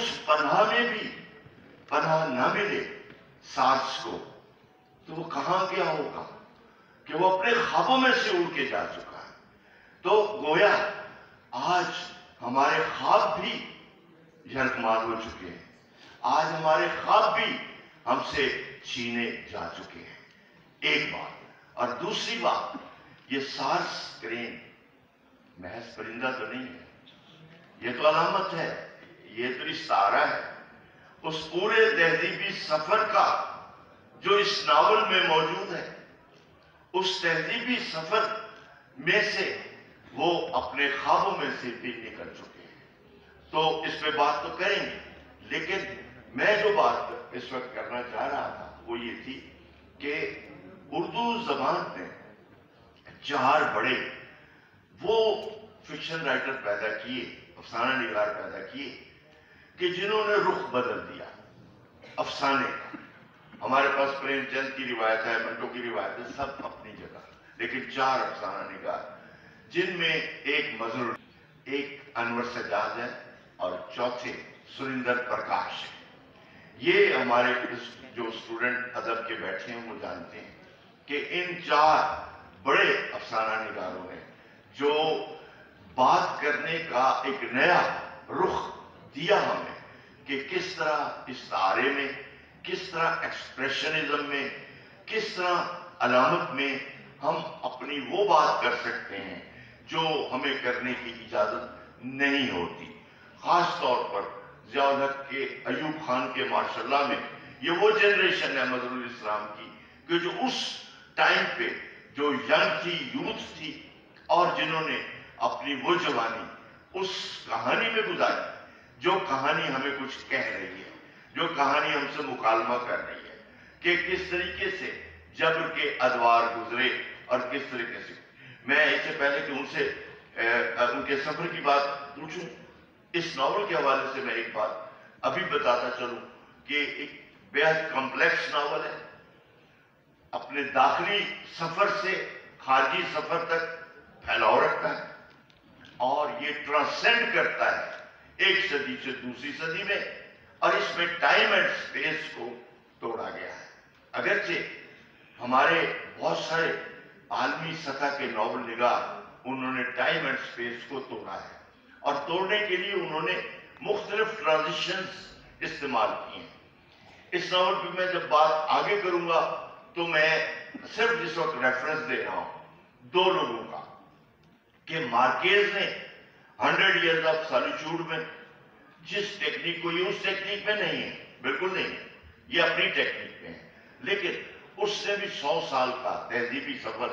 उस पनाह में भी पनाह न मिले सार्स को, तो वो कहां गया होगा कि वो अपने ख्वाबों में से उड़ के जा चुका है। तो गोया आज हमारे ख्वाब भी यरगमाल हो चुके हैं, आज हमारे ख्वाब भी हमसे छीने जा चुके हैं। एक बात। और दूसरी बात, ये सार्स क्रेन महज परिंदा तो नहीं है, ये तो अलामत है, ये तो इशारा है उस पूरे तहजीबी सफर का जो इस नावल में मौजूद है। उस तहजीबी सफर में से वो अपने ख्वाबों में से भी निकल चुके हैं। तो इस पे बात तो करेंगे, लेकिन मैं जो बात इस वक्त करना चाह रहा था वो ये थी कि उर्दू जबान में 4 बड़े वो फिक्शन राइटर पैदा किए, अफसाना निगार पैदा किए कि जिन्होंने रुख बदल दिया अफसाने का। हमारे पास प्रेमचंद की रिवायत है, मंटो की रिवायत है, सब अपनी जगह, लेकिन 4 अफसाना निगार, जिनमें एक मजरूर, एक अनवर सजाद है और चौथे सुरिंदर प्रकाश है। ये हमारे जो स्टूडेंट अदब के बैठे हैं वो जानते हैं कि इन 4 बड़े अफसाना निगारों ने जो बात करने का एक नया रुख दिया हमें कि किस तरह इस तारे में, किस तरह एक्सप्रेशनिज्म में, किस तरह अलामत में हम अपनी वो बात कर सकते हैं जो हमें करने की इजाजत नहीं होती। खास तौर पर ज़ियाउल हक के, अयूब खान के माशाल्लाह में ये वो जनरेशन है मजरूल इस्लाम की कि जो उस टाइम पे जो यंग थी, यूथ थी, और जिन्होंने अपनी वो जवानी उस कहानी में गुजारी जो कहानी हमें कुछ कह रही है, जो कहानी हमसे मुकालमा कर रही है कि किस तरीके से जबर के अदवार गुजरे और किस तरीके से। मैं इससे पहले कि उनसे उनके सफर की बात पूछूं, इस नावल के हवाले से मैं एक बात अभी बताता चलूं कि एक बेहद कॉम्प्लेक्स नावल है, अपने दाखिली सफर से खारजी सफर तक फैलाव रखता है और ये ट्रांसेंड करता है एक सदी से दूसरी सदी में, और इसमें टाइम एंड स्पेस को तोड़ा गया है। अगरचे हमारे बहुत सारे आलमी सतह के नॉवल निगार उन्होंने टाइम एंड स्पेस को तोड़ा है, और तोड़ने के लिए उन्होंने मुख्तलिफ ट्रांजिशंस इस्तेमाल किए हैं। इस नावल पर मैं जब बात आगे करूंगा तो मैं सिर्फ इस वक्त रेफरेंस दे रहा हूं 2 लोगों का कि मार्केज ने 100 Years of Solitude में जिस टेक्निक को, ये उस टेक्निक में नहीं है, बिल्कुल नहीं है, ये अपनी टेक्निक में है, लेकिन उसने भी 100 साल का तहजीबी सफर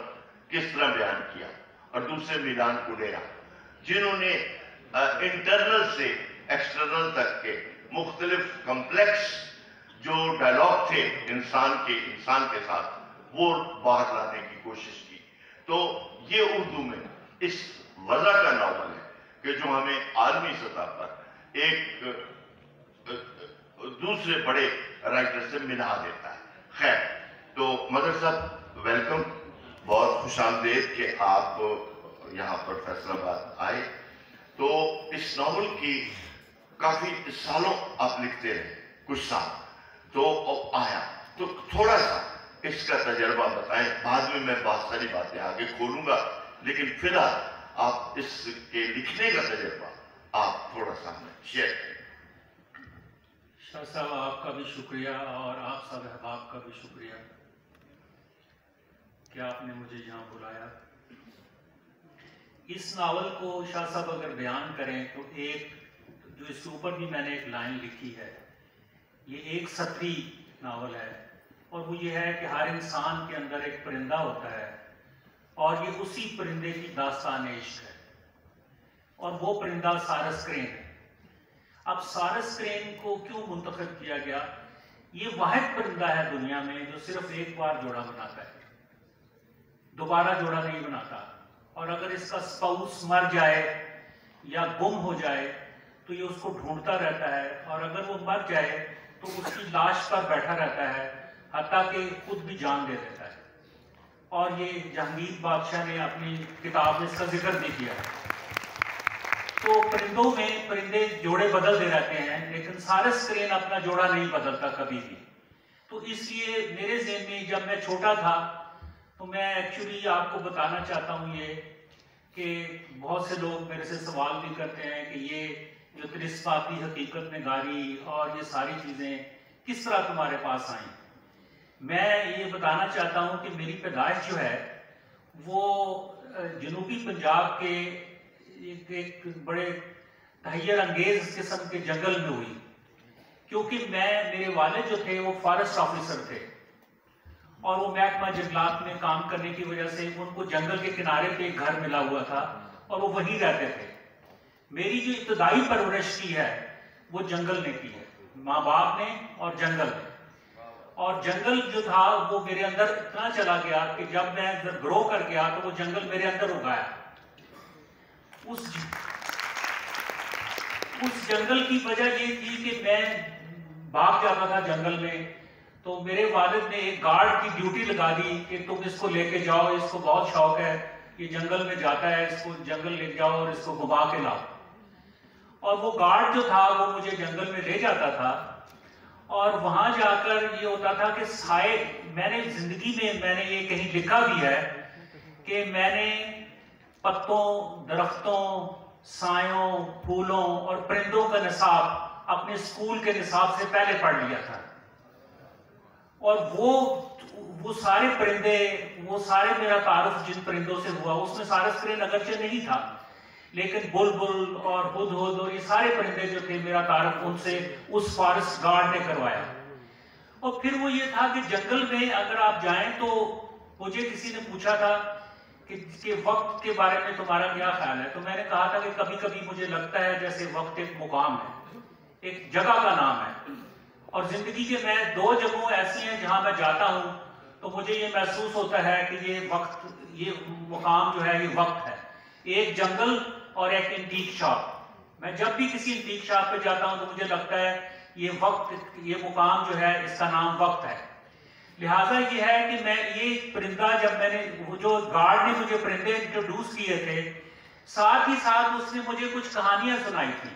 किस तरह बयान किया। और दूसरे मिलान कुंडेरा, जिन्होंने इंटरनल से एक्सटर्नल तक के मुख्तलिफ कम्प्लेक्स जो डायलॉग थे इंसान के साथ, वो बाहर लाने की कोशिश की। तो ये उर्दू में इस वजह का नावल है कि जो हमें आलमी सतह पर एक दूसरे बड़े राइटर से मिला देता है। खैर, तो मदर साहब वेलकम, बहुत खुशामदीद कि आप यहाँ पर फैसलाबाद आए। तो इस नावल की काफी सालों आप लिखते रहे, कुछ साल, तो आया, तो थोड़ा सा इसका तजर्बा बताएं। बाद में मैं बहुत सारी बातें आगे खोलूंगा, लेकिन फिलहाल आप इसके लिखने का तजर्बा आप थोड़ा सा हमें शेयर करें। शाह साहब, आपका भी शुक्रिया और आप सब अहबाब का भी शुक्रिया कि आपने मुझे यहाँ बुलाया। इस नावल को शाह साहब अगर बयान करें तो एक जो इसके ऊपर भी मैंने एक लाइन लिखी है, ये एक सतरी नावल है, और वो ये है कि हर इंसान के अंदर एक परिंदा होता है और ये उसी परिंदे की दास्तान इश्क है, और वो परिंदा सारस क्रेन है। अब सारस क्रेन को क्यों मुंतखब किया गया? ये वाहिद परिंदा है दुनिया में जो सिर्फ एक बार जोड़ा बनाता है, दोबारा जोड़ा नहीं बनाता, और अगर इसका स्पाउस मर जाए या गुम हो जाए तो ये उसको ढूंढता रहता है, और अगर वो मर जाए तो उसकी लाश पर बैठा रहता है, हत्ता कि खुद भी जान दे देता है। और ये जहांगीर बादशाह ने अपनी किताब में इसका जिक्र भी किया है। तो परिंदों में परिंदे जोड़े बदलते रहते हैं, लेकिन सारस क्रेन अपना जोड़ा नहीं बदलता कभी भी। तो इसलिए मेरे ज़हन में जब मैं छोटा था तो मैं एक्चुअली आपको बताना चाहता हूँ ये कि बहुत से लोग मेरे से सवाल भी करते हैं कि ये जो त्रिस्पाती हकीकत निगारी और ये सारी चीज़ें किस तरह तुम्हारे पास आई। मैं ये बताना चाहता हूँ कि मेरी पैदाइश जो है वो जनूबी पंजाब के एक बड़े तहैयर अंगेज किस्म के जंगल में हुई, क्योंकि मेरे वालिद जो थे वो फॉरेस्ट ऑफिसर थे और वो महकमा जंगलात में काम करने की वजह से उनको जंगल के किनारे पे एक घर मिला हुआ था और वो वहीं रहते थे। मेरी जो इब्तदाई परवरिश की है वो जंगल ने की है, माँ बाप ने और जंगल ने। और जंगल जो था वो मेरे अंदर इतना चला गया कि जब मैं ग्रो कर गया तो वो जंगल मेरे अंदर उगाया। उस जंगल की वजह ये थी कि मैं भाग जाता था जंगल में, तो मेरे वालिद ने एक गार्ड की ड्यूटी लगा दी कि तुम इसको लेके जाओ, इसको बहुत शौक है, ये जंगल में जाता है, इसको जंगल ले जाओ और इसको घुमा के लाओ। और वो गार्ड जो था वो मुझे जंगल में ले जाता था और वहां जाकर ये होता था कि साए, मैंने जिंदगी में मैंने ये कहीं लिखा भी है कि मैंने पत्तों, दरख्तों, सायों, फूलों और परिंदों का निसाब अपने स्कूल के निसाब से पहले पढ़ लिया था। और वो सारे परिंदे, वो सारे मेरा तारुफ जिन परिंदों से हुआ उसमें सारस क्रेन अगरचे नहीं था, लेकिन बुलबुल और हुदहुद और ये सारे परिंदे जो थे मेरा तारुफ उनसे उस फॉरेस्ट गार्ड ने करवाया। और फिर वो ये था कि जंगल में अगर आप जाएं तो मुझे किसी ने पूछा था कि वक्त के बारे में तुम्हारा क्या ख्याल है। तो मैंने कहा था कि कभी कभी मुझे लगता है जैसे वक्त एक मुकाम है, एक जगह का नाम है, और जिंदगी के मैं 2 जगहों ऐसी हैं जहां मैं जाता हूं तो मुझे ये महसूस होता है कि ये वक्त, ये मुकाम जो है ये वक्त है। एक जंगल और एक एंटीक शॉप। मैं जब भी किसी एंटीक शॉप पे जाता हूं तो मुझे लगता है ये वक्त, ये मुकाम जो है इसका नाम वक्त है। लिहाजा ये है कि मैं ये परिंदा, जब मैंने वो जो गार्ड ने मुझे परिंदे इंट्रोड्यूस किए थे, साथ ही साथ उसने मुझे कुछ कहानियां सुनाई थी।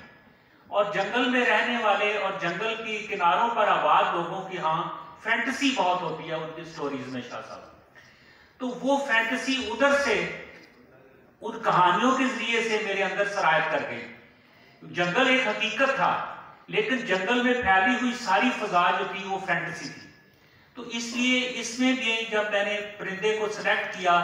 और जंगल में रहने वाले और जंगल के किनारों पर आबाद लोगों की यहाँ फैंटेसी बहुत होती है उनकी स्टोरीज में शाह साहब। तो वो फैंटेसी उधर से, उन कहानियों के जरिए से मेरे अंदर सरायत कर गई। जंगल एक हकीकत था, लेकिन जंगल में फैली हुई सारी फजा जो थी वो फैंटेसी थी। तो इसलिए इसमें भी जब मैंने परिंदे को सिलेक्ट किया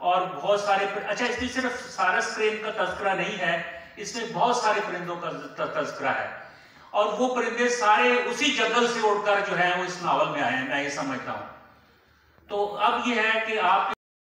और बहुत सारे, अच्छा इसमें सिर्फ सारस क्रेन का तस्करा नहीं है, इसमें बहुत सारे परिंदों का तस्करा है और वो परिंदे सारे उसी जंगल से उड़कर जो है वो इस नावल में आए हैं, मैं ये समझता हूं। तो अब ये है कि आपके